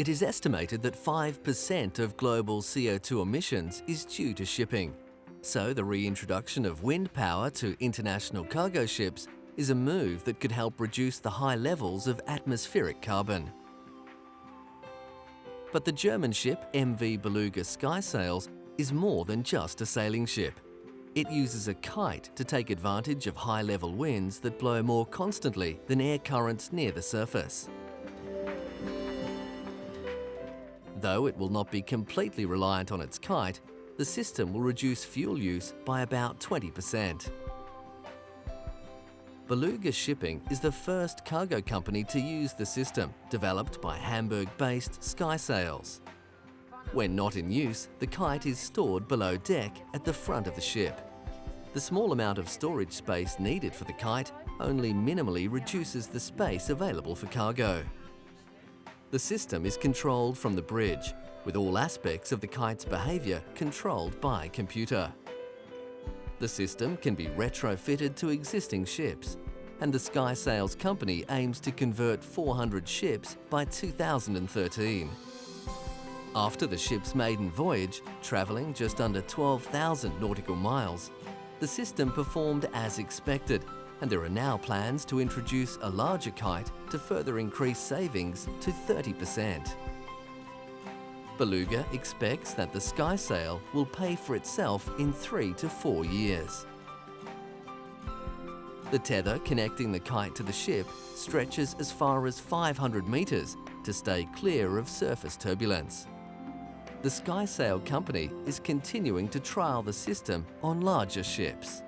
It is estimated that 5% of global CO2 emissions is due to shipping. So the reintroduction of wind power to international cargo ships is a move that could help reduce the high levels of atmospheric carbon. But the German ship MV Beluga Skysails is more than just a sailing ship. It uses a kite to take advantage of high-level winds that blow more constantly than air currents near the surface. Though it will not be completely reliant on its kite, the system will reduce fuel use by about 20%. Beluga Shipping is the first cargo company to use the system, developed by Hamburg-based Skysails. When not in use, the kite is stored below deck at the front of the ship. The small amount of storage space needed for the kite only minimally reduces the space available for cargo. The system is controlled from the bridge, with all aspects of the kite's behaviour controlled by computer. The system can be retrofitted to existing ships, and the Skysails company aims to convert 400 ships by 2013. After the ship's maiden voyage, travelling just under 12,000 nautical miles, the system performed as expected, and there are now plans to introduce a larger kite to further increase savings to 30%. Beluga expects that the Skysail will pay for itself in 3 to 4 years. The tether connecting the kite to the ship stretches as far as 500 metres to stay clear of surface turbulence. The Skysail company is continuing to trial the system on larger ships.